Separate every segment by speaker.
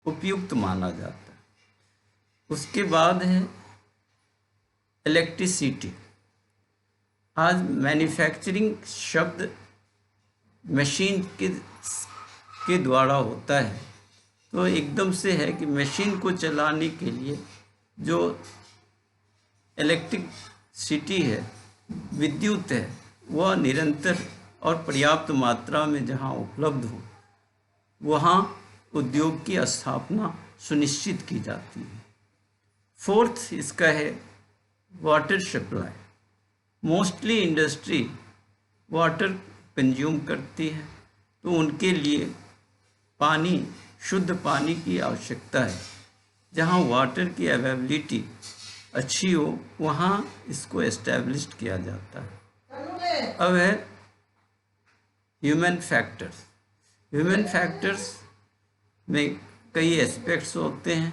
Speaker 1: उपयुक्त माना जाता है। उसके बाद है इलेक्ट्रिसिटी। आज मैन्युफैक्चरिंग शब्द मशीन के द्वारा होता है, तो एकदम से है कि मशीन को चलाने के लिए जो इलेक्ट्रिसिटी है, विद्युत है, वह निरंतर और पर्याप्त मात्रा में जहाँ उपलब्ध हो वहाँ उद्योग की स्थापना सुनिश्चित की जाती है। फोर्थ इसका है water supply. Mostly industry water consume करती है, तो उनके लिए पानी, शुद्ध पानी की आवश्यकता है। जहाँ वाटर की अवेलेबिलिटी अच्छी हो वहाँ इसको एस्टैब्लिश किया जाता है। अब है ह्यूमन फैक्टर्स। ह्यूमन फैक्टर्स में कई एस्पेक्ट्स होते हैं।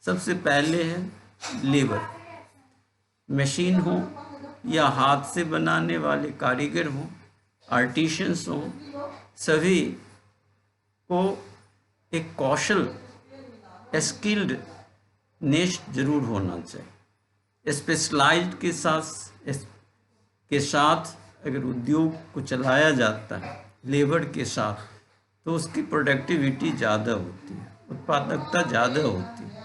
Speaker 1: सबसे पहले है लेबर। मशीन हो या हाथ से बनाने वाले कारीगर हों, आर्टिशियंस हों, सभी को एक कौशल, स्किल्ड नेश जरूर होना चाहिए। स्पेशलाइज्ड के साथ अगर उद्योग को चलाया जाता है लेबर के साथ, तो उसकी प्रोडक्टिविटी ज़्यादा होती है, उत्पादकता ज़्यादा होती है।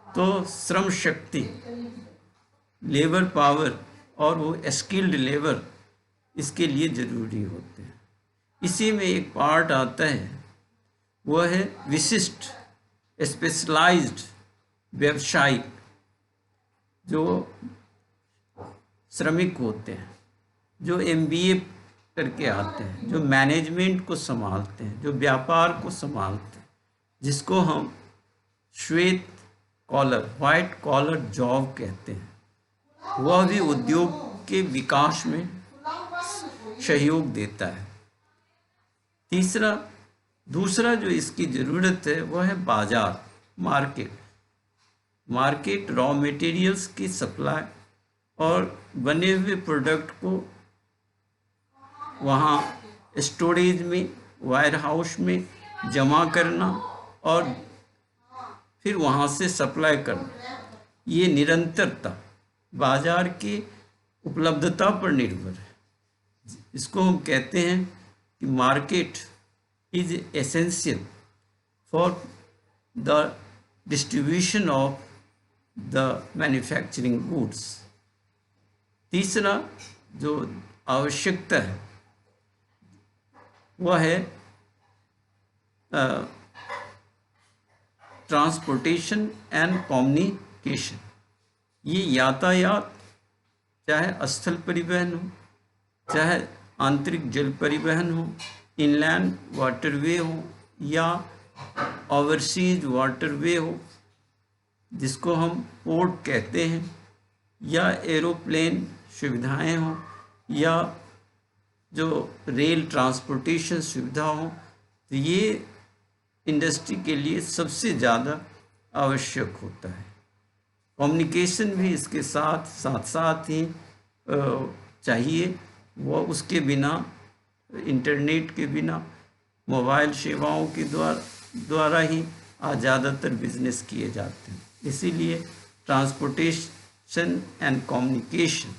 Speaker 1: तो श्रम शक्ति, लेबर पावर और वो स्किल्ड लेबर इसके लिए ज़रूरी होते हैं। इसी में एक पार्ट आता है, वह है विशिष्ट, स्पेशलाइज्ड व्यवसायिक जो श्रमिक होते हैं, जो MBA करके आते हैं, जो मैनेजमेंट को संभालते हैं, जो व्यापार को संभालते हैं, जिसको हम श्वेत कॉलर, वाइट कॉलर जॉब कहते हैं, वह भी उद्योग के विकास में सहयोग देता है। दूसरा जो इसकी ज़रूरत है वह है बाजार, मार्केट रॉ मटेरियल्स की सप्लाई और बने हुए प्रोडक्ट को वहाँ स्टोरेज में, वायर हाउस में जमा करना और फिर वहाँ से सप्लाई करना। ये निरंतरता बाजार की उपलब्धता पर निर्भर है। इसको हम कहते हैं कि market is essential for the distribution of the manufacturing goods. तीसरा जो आवश्यकता है वह है ट्रांसपोर्टेशन एंड कम्युनिकेशन। ये यातायात, चाहे स्थल परिवहन हो, चाहे आंतरिक जल परिवहन हो, इनलैंड वाटरवे हो या ओवरसीज वाटरवे हो जिसको हम पोर्ट कहते हैं, या एरोप्लेन सुविधाएं हो, या जो रेल ट्रांसपोर्टेशन सुविधा हो, तो ये इंडस्ट्री के लिए सबसे ज़्यादा आवश्यक होता है। कम्युनिकेशन भी इसके साथ ही चाहिए। वह उसके बिना, इंटरनेट के बिना, मोबाइल सेवाओं के द्वारा ही आज ज़्यादातर बिजनेस किए जाते हैं। इसीलिए ट्रांसपोर्टेशन एंड कम्युनिकेशन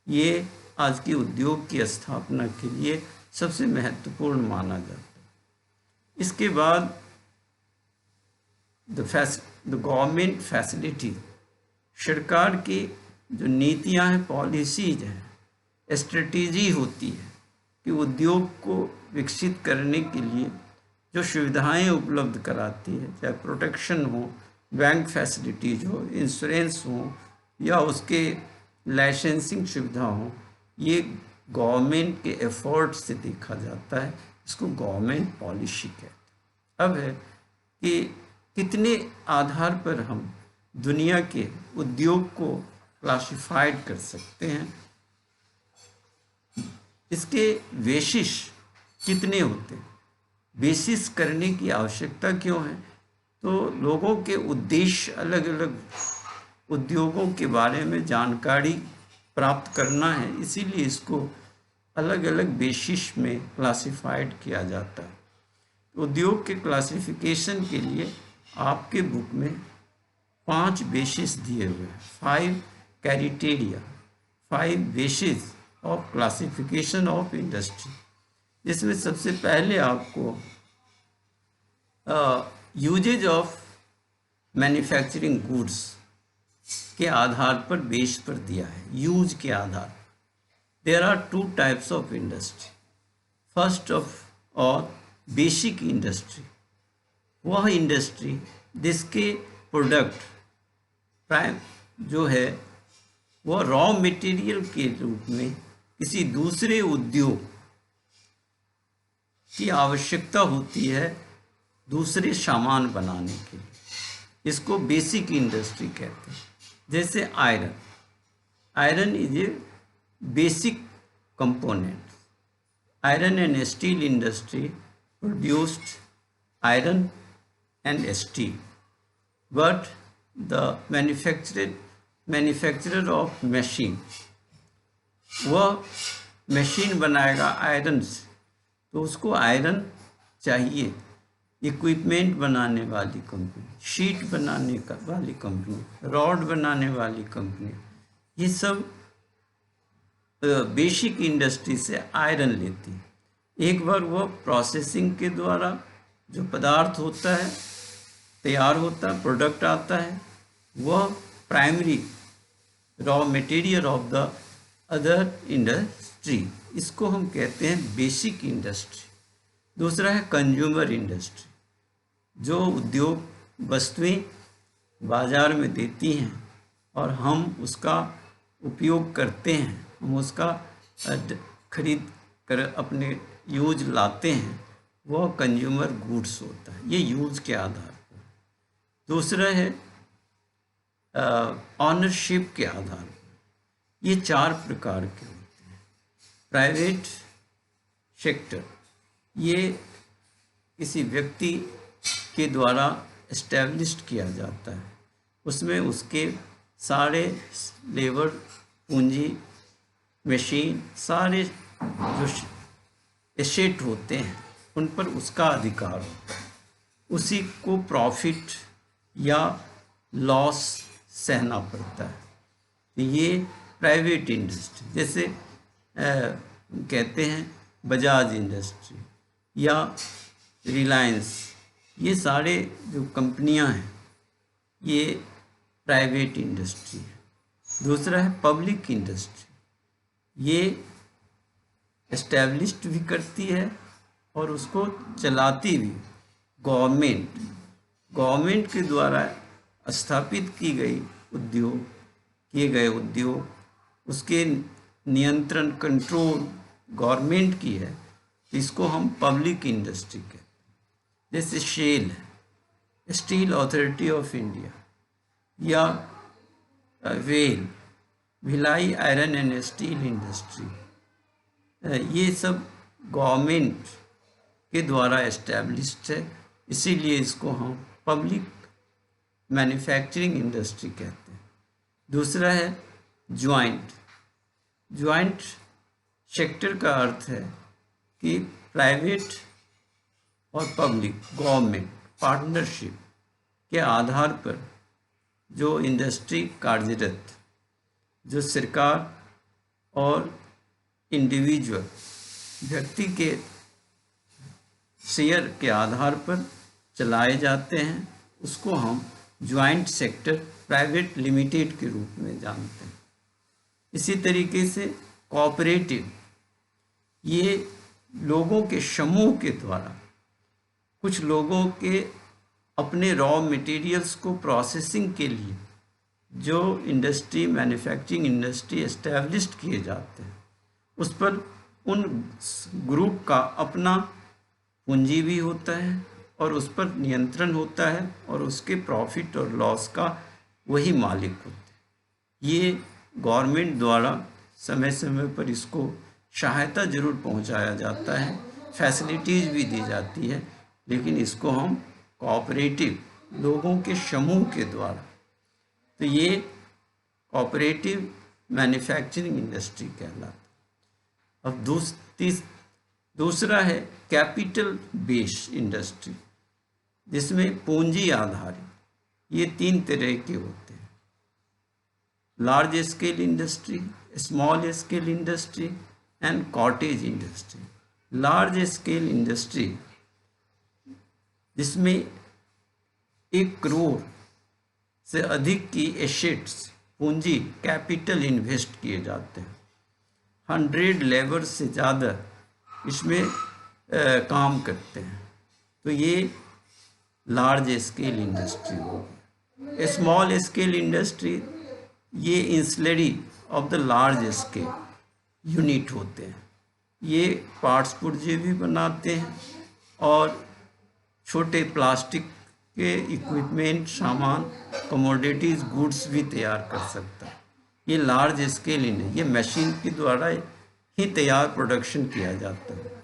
Speaker 1: ये आज के उद्योग की स्थापना के लिए सबसे महत्वपूर्ण माना जाता है। इसके बाद द गवर्नमेंट फैसिलिटी, सरकार की जो नीतियां हैं, पॉलिसीज हैं, स्ट्रेटेजी होती है कि उद्योग को विकसित करने के लिए जो सुविधाएं उपलब्ध कराती है, चाहे प्रोटेक्शन हो, बैंक फैसिलिटीज हो, इंश्योरेंस हो या उसके लाइसेंसिंग सुविधा हो, ये गवर्नमेंट के एफर्ट से देखा जाता है। इसको गवर्नमेंट पॉलिसी कहते हैं। अब है कि कितने आधार पर हम दुनिया के उद्योग को क्लासिफाइड कर सकते हैं, इसके बेसिस कितने होते हैं, बेसिस करने की आवश्यकता क्यों है? तो लोगों के उद्देश्य अलग अलग उद्योगों के बारे में जानकारी प्राप्त करना है, इसीलिए इसको अलग अलग बेसिस में क्लासिफाइड किया जाता है। उद्योग के क्लासिफिकेशन के लिए आपके बुक में 5 बेसिस दिए हुए हैं, 5 criteria, 5 basis of classification of industry, जिसमें सबसे पहले आपको यूजेज ऑफ मैन्युफैक्चरिंग गुड्स के आधार पर बेस पर दिया है, यूज के आधार। There are 2 types of industry. First of all basic industry, वह इंडस्ट्री जिसके प्रोडक्ट प्राइम जो है वह रॉ मटेरियल के रूप में किसी दूसरे उद्योग की आवश्यकता होती है दूसरे सामान बनाने के लिए, इसको बेसिक इंडस्ट्री कहते हैं। जैसे iron, iron is a basic component. Iron and steel industry produced iron and steel, but the manufacturer of machine, वह मशीन बनाएगा आयरन से, तो उसको आयरन चाहिए। इक्विपमेंट बनाने वाली कंपनी, शीट बनाने वाली कंपनी, रॉड बनाने वाली कंपनी, ये सब बेसिक इंडस्ट्री से आयरन लेती है। एक बार वह प्रोसेसिंग के द्वारा जो पदार्थ होता है तैयार होता है, प्रोडक्ट आता है, वह primary raw material of the other industry, इसको हम कहते हैं बेसिक इंडस्ट्री। दूसरा है कंज्यूमर इंडस्ट्री, जो उद्योग वस्तुएं बाजार में देती हैं और हम उसका उपयोग करते हैं, हम उसका खरीद कर अपने यूज लाते हैं, वह कंज्यूमर गुड्स होता है, ये यूज के आधार पर। दूसरा है ऑनरशिप के आधार पर। ये 4 प्रकार के होते हैं। प्राइवेट सेक्टर, ये किसी व्यक्ति के द्वारा एस्टैब्लिश्ड किया जाता है, उसमें उसके सारे लेबर, पूंजी, मशीन, सारे जो एसेट होते हैं उन पर उसका अधिकार होता है, उसी को प्रॉफिट या लॉस सहना पड़ता है। तो ये प्राइवेट इंडस्ट्री, जैसे कहते हैं बजाज इंडस्ट्री या रिलायंस, ये सारे जो कंपनियां हैं ये प्राइवेट इंडस्ट्री है। दूसरा है पब्लिक इंडस्ट्री, ये एस्टैब्लिश्ड भी करती है और उसको चलाती भी गवर्नमेंट के द्वारा स्थापित किए गए उद्योग, उसके नियंत्रण कंट्रोल गवर्नमेंट की है, इसको हम पब्लिक इंडस्ट्री कहते हैं। जैसे शेल है, स्टील अथॉरिटी ऑफ इंडिया, या well, Bhilai iron and steel industry, ये सब गवर्नमेंट के द्वारा एस्टैब्लिश्ड है, इसीलिए इसको हम पब्लिक मैन्युफैक्चरिंग इंडस्ट्री कहते हैं। दूसरा है ज्वाइंट सेक्टर का अर्थ है कि प्राइवेट और पब्लिक गवर्नमेंट पार्टनरशिप के आधार पर जो इंडस्ट्री कार्यरत, जो सरकार और इंडिविजुअल व्यक्ति के शेयर के आधार पर चलाए जाते हैं, उसको हम ज्वाइंट सेक्टर प्राइवेट लिमिटेड के रूप में जानते हैं। इसी तरीके से कोऑपरेटिव, ये लोगों के समूह के द्वारा कुछ लोगों के अपने रॉ मटेरियल्स को प्रोसेसिंग के लिए जो इंडस्ट्री, मैन्युफैक्चरिंग इंडस्ट्री एस्टैब्लिश्ड किए जाते हैं, उस पर उन ग्रुप का अपना पूंजी भी होता है और उस पर नियंत्रण होता है और उसके प्रॉफिट और लॉस का वही मालिक होते हैं। ये गवर्नमेंट द्वारा समय समय पर इसको सहायता जरूर पहुंचाया जाता है, फैसिलिटीज़ भी दी जाती है, लेकिन इसको हम कोऑपरेटिव, लोगों के समूह के द्वारा, तो ये कोऑपरेटिव मैन्युफैक्चरिंग इंडस्ट्री कहलाता है। अब दूसरा है कैपिटल बेस्ड इंडस्ट्री, जिसमें पूंजी आधारित ये 3 तरह के होते हैं: large scale industry, small scale industry and cottage industry. Large scale industry जिसमें 1 करोड़ से अधिक की एसेट्स पूंजी कैपिटल इन्वेस्ट किए जाते हैं। 100 लेबर से ज़्यादा इसमें काम करते हैं, तो ये लार्ज स्केल इंडस्ट्री होगी। स्मॉल स्केल इंडस्ट्री ये ancillary of the large scale unit होते हैं। ये पार्ट्स पुर्जे भी बनाते हैं और छोटे प्लास्टिक के इक्विपमेंट, सामान, कमोडिटीज़, गुड्स भी तैयार कर सकता है। ये लार्ज स्केल इंडस्ट्री, ये मशीन के द्वारा ही तैयार प्रोडक्शन किया जाता है।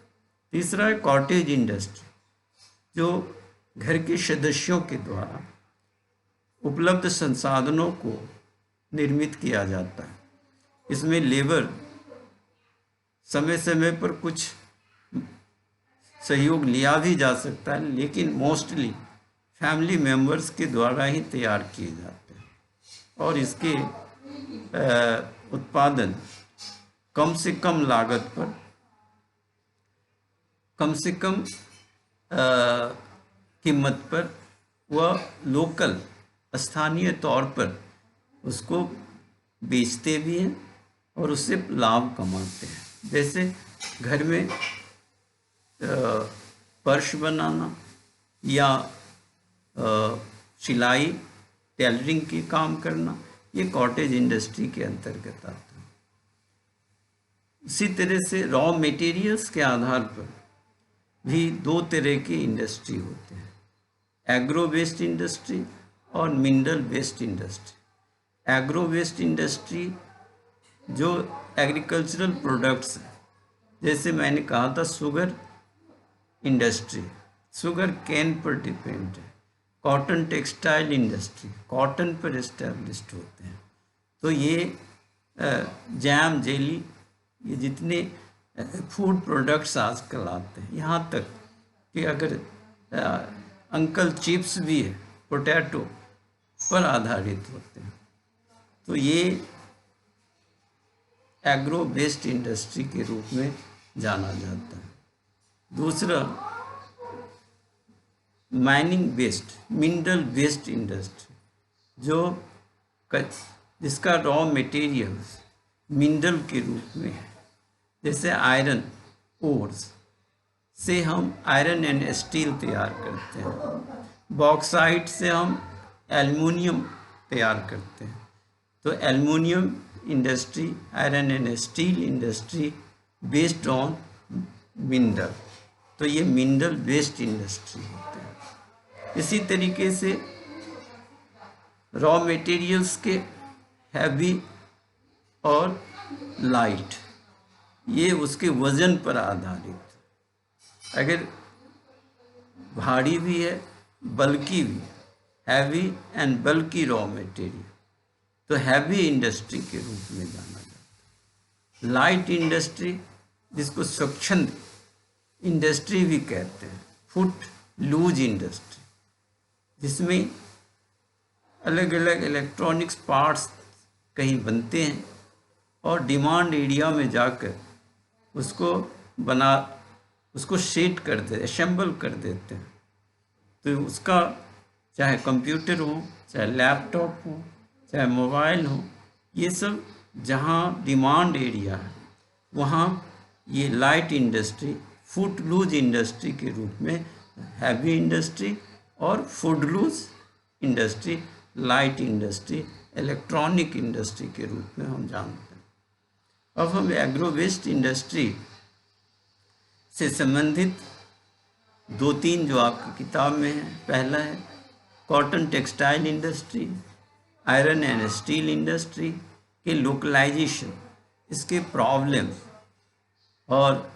Speaker 1: तीसरा है कॉटेज इंडस्ट्री, जो घर के सदस्यों के द्वारा उपलब्ध संसाधनों को निर्मित किया जाता है। इसमें लेबर समय समय पर कुछ सहयोग लिया भी जा सकता है, लेकिन मोस्टली फैमिली मेंबर्स के द्वारा ही तैयार किए जाते हैं और इसके उत्पादन कम से कम लागत पर, कम से कम कीमत पर व लोकल स्थानीय तौर पर उसको बेचते भी हैं और उससे लाभ कमाते हैं। जैसे घर में पर्स बनाना या सिलाई, टेलरिंग के काम करना, ये कॉटेज इंडस्ट्री के अंतर्गत आता है। इसी तरह से रॉ मटेरियल्स के आधार पर भी 2 तरह की इंडस्ट्री होते हैं: एग्रो बेस्ड इंडस्ट्री और mineral based industry. Agro based industry जो एग्रीकल्चरल प्रोडक्ट्स हैं, जैसे मैंने कहा था शुगर इंडस्ट्री, शुगर केन पर डिपेंड है। कॉटन टेक्सटाइल इंडस्ट्री कॉटन पर इस्टेब्लिश्ड होते हैं। तो ये जैम, जेली, ये जितने फूड प्रोडक्ट्स आजकल आते हैं, यहाँ तक कि अगर अंकल चिप्स भी है, पोटैटो पर आधारित होते हैं। तो ये एग्रो बेस्ड इंडस्ट्री के रूप में जाना जाता है। दूसरा mining based, mineral based industry, जिसका रॉ मटेरियल्स मिनरल के रूप में है। जैसे आयरन ओर्स से हम आयरन एंड स्टील तैयार करते हैं। बॉक्साइट से हम एल्युमिनियम तैयार करते हैं। तो aluminium industry, iron and steel industry based on mineral, तो ये मिनरल बेस्ड इंडस्ट्री होते हैं। इसी तरीके से रॉ मटेरियल्स के हैवी और लाइट, ये उसके वज़न पर आधारित। अगर भारी भी है, बल्कि भी, हैवी एंड बल्कि रॉ मटेरियल, तो हैवी इंडस्ट्री के रूप में जाना जाता है। लाइट इंडस्ट्री, जिसको स्वच्छंद इंडस्ट्री भी कहते हैं, फुट लूज इंडस्ट्री, जिसमें अलग अलग इलेक्ट्रॉनिक्स पार्ट्स कहीं बनते हैं और डिमांड एरिया में जाकर उसको सेट कर देते, असेंबल कर देते हैं। तो उसका चाहे कंप्यूटर हो, चाहे लैपटॉप हो, चाहे मोबाइल हो, ये सब जहाँ डिमांड एरिया है वहाँ ये light industry footloose industry के रूप में, हैवी इंडस्ट्री और footloose industry, light industry, electronic industry के रूप में हम जानते हैं। अब हम एग्रो वेस्ट इंडस्ट्री से संबंधित 2-3 जो आपकी किताब में है, पहला है cotton textile industry, iron and steel industry के लोकलाइजेशन, इसके प्रॉब्लम्स और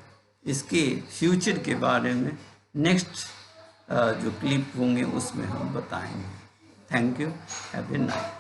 Speaker 1: इसके फ्यूचर के बारे में नेक्स्ट जो क्लिप होंगे उसमें हम बताएंगे। Thank you, have a night.